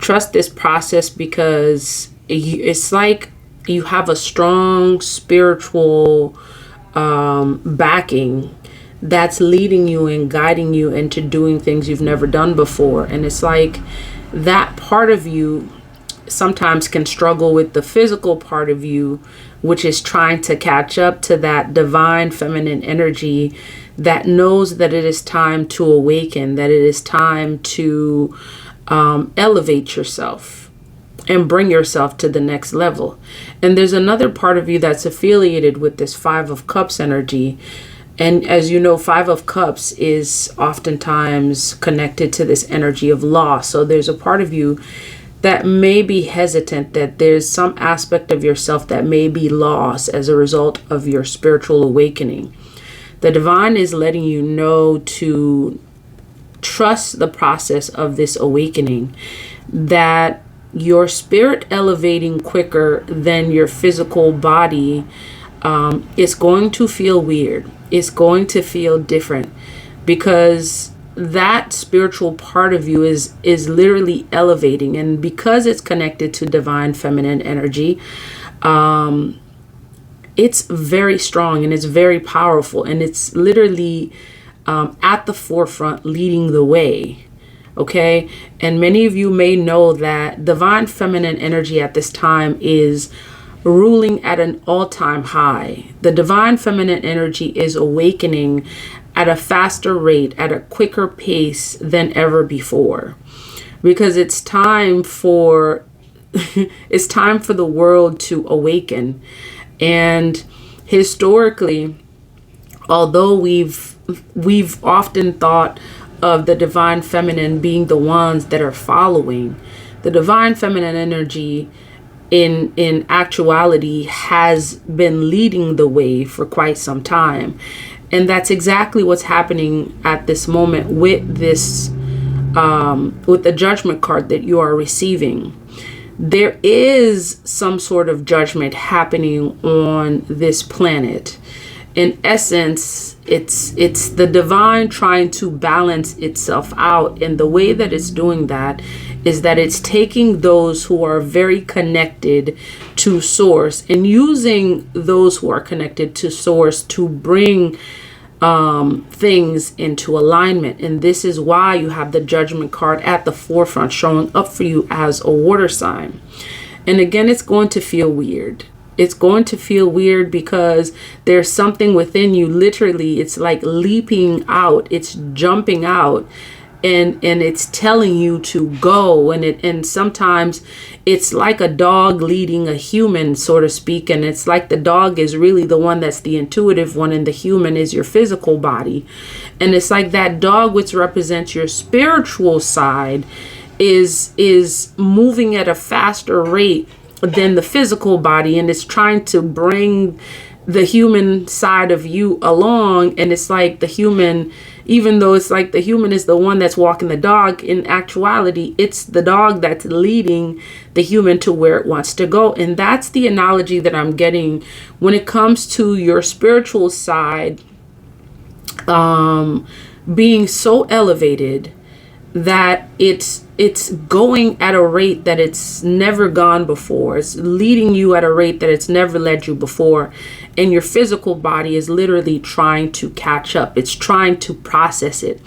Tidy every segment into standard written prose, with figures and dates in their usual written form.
Trust this process because it's like you have a strong spiritual backing that's leading you and guiding you into doing things you've never done before. And it's like that part of you sometimes can struggle with the physical part of you, which is trying to catch up to that divine feminine energy that knows that it is time to awaken, that it is time to elevate yourself and bring yourself to the next level. And there's another part of you that's affiliated with this Five of Cups energy. And as you know, Five of Cups is oftentimes connected to this energy of loss. So there's a part of you that may be hesitant, that there's some aspect of yourself that may be lost as a result of your spiritual awakening. The divine is letting you know to trust the process of this awakening, that your spirit elevating quicker than your physical body is going to feel weird. It's going to feel different because that spiritual part of you is literally elevating. And because it's connected to divine feminine energy, it's very strong and it's very powerful. And it's literally at the forefront leading the way. Okay. And many of you may know that divine feminine energy at this time is ruling at an all-time high. The divine feminine energy is awakening at a faster rate, at a quicker pace than ever before, because it's time for the world to awaken. And historically, although we've often thought of the divine feminine being the ones that are following, the divine feminine energy in actuality has been leading the way for quite some time. And that's exactly what's happening at this moment with this with the judgment card that you are receiving. There is some sort of judgment happening on this planet. In essence, it's the divine trying to balance itself out. And the way that it's doing that is that it's taking those who are very connected to source and using those who are connected to source to bring things into alignment. And this is why you have the judgment card at the forefront showing up for you as a water sign. And again, it's going to feel weird. It's going to feel weird because there's something within you. Literally, it's like leaping out. It's jumping out. And it's telling you to go. And sometimes it's like a dog leading a human, so to speak. And it's like the dog is really the one that's the intuitive one, and the human is your physical body. And it's like that dog, which represents your spiritual side, is moving at a faster rate than the physical body, and it's trying to bring the human side of you along. And it's like the human, even though it's like the human is the one that's walking the dog, in actuality, it's the dog that's leading the human to where it wants to go. And that's the analogy that I'm getting when it comes to your spiritual side being so elevated that it's going at a rate that it's never gone before. It's leading you at a rate that it's never led you before. And your physical body is literally trying to catch up. It's trying to process it.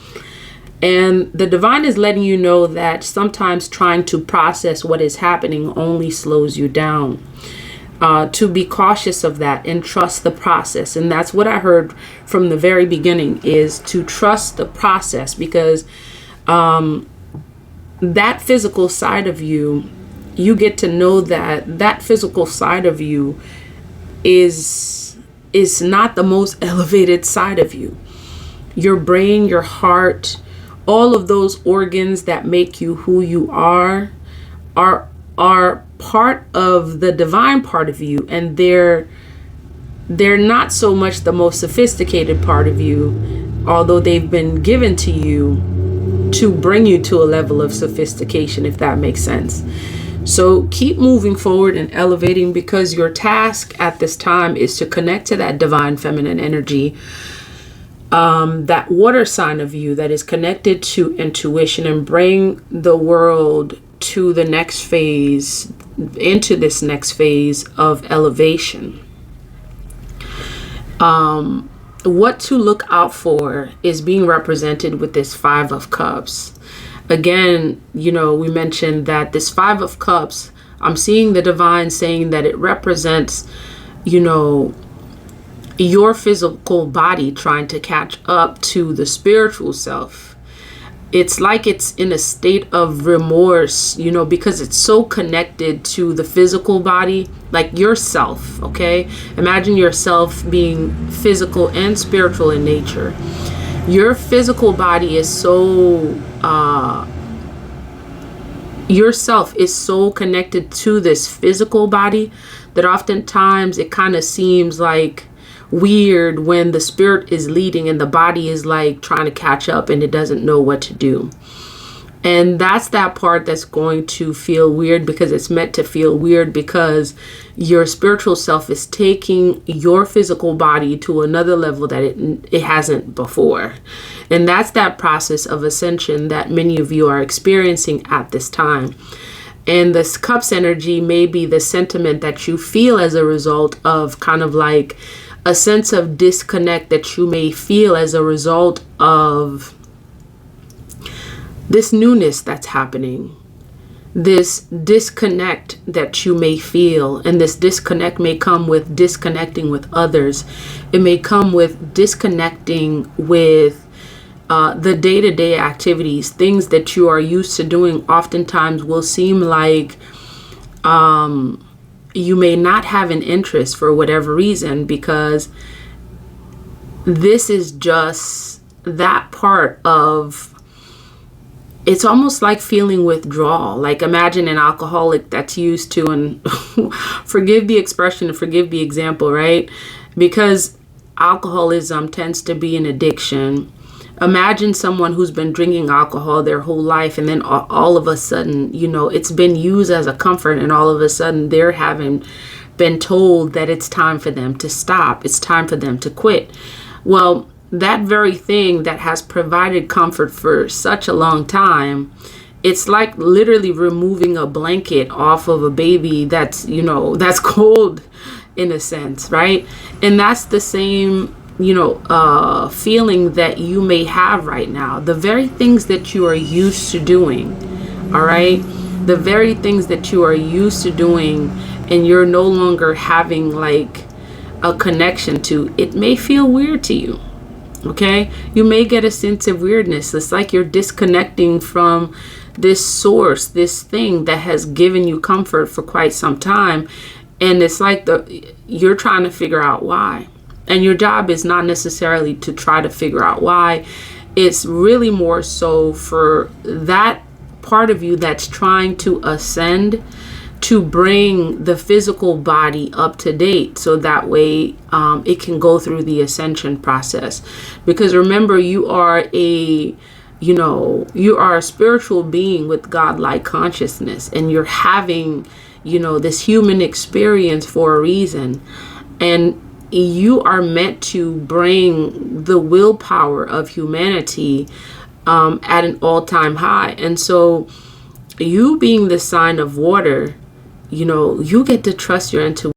And the divine is letting you know that sometimes trying to process what is happening only slows you down. To be cautious of that and trust the process. And that's what I heard from the very beginning, is to trust the process, because that physical side of you, you get to know that physical side of you is not the most elevated side of you. Your brain, your heart, all of those organs that make you who you are part of the divine part of you, and they're not so much the most sophisticated part of you, although they've been given to you to bring you to a level of sophistication, if that makes sense. So keep moving forward and elevating, because your task at this time is to connect to that divine feminine energy, that water sign of you that is connected to intuition, and bring the world to the next phase, into this next phase of elevation. What to look out for is being represented with this Five of Cups. Again, we mentioned that this Five of Cups, I'm seeing the divine saying that it represents, your physical body trying to catch up to the spiritual self. It's like it's in a state of remorse, because it's so connected to the physical body, like yourself, okay? Imagine yourself being physical and spiritual in nature. Your physical body is so, yourself is so connected to this physical body that oftentimes it kind of seems like weird when the spirit is leading and the body is like trying to catch up and it doesn't know what to do. And that's that part that's going to feel weird, because it's meant to feel weird, because your spiritual self is taking your physical body to another level that it hasn't before. And that's that process of ascension that many of you are experiencing at this time. And this Cups energy may be the sentiment that you feel as a result of kind of like a sense of disconnect that you may feel as a result of this newness that's happening, this disconnect that you may feel. And this disconnect may come with disconnecting with others. It may come with disconnecting with the day-to-day activities. Things that you are used to doing oftentimes will seem like you may not have an interest for whatever reason, because this is just that part of, it's almost like feeling withdrawal. Like imagine an alcoholic that's used to, and forgive the expression and forgive the example, right? Because alcoholism tends to be an addiction. Imagine someone who's been drinking alcohol their whole life, and then all of a sudden, it's been used as a comfort, and all of a sudden they're having been told that it's time for them to stop. It's time for them to quit. Well, that very thing that has provided comfort for such a long time, it's like literally removing a blanket off of a baby that's, that's cold in a sense, right? And that's the same feeling that you may have right now. The very things that you are used to doing, all right? The very things that you are used to doing and you're no longer having like a connection to, it may feel weird to you, okay? You may get a sense of weirdness. It's like you're disconnecting from this source, this thing that has given you comfort for quite some time. And it's like you're trying to figure out why. And your job is not necessarily to try to figure out why. It's really more so for that part of you that's trying to ascend, to bring the physical body up to date, so that way it can go through the ascension process. Because remember, you are a spiritual being with godlike consciousness, and you're having, this human experience for a reason. And you are meant to bring the willpower of humanity at an all-time high. And so you being the sign of water, you get to trust your intuition.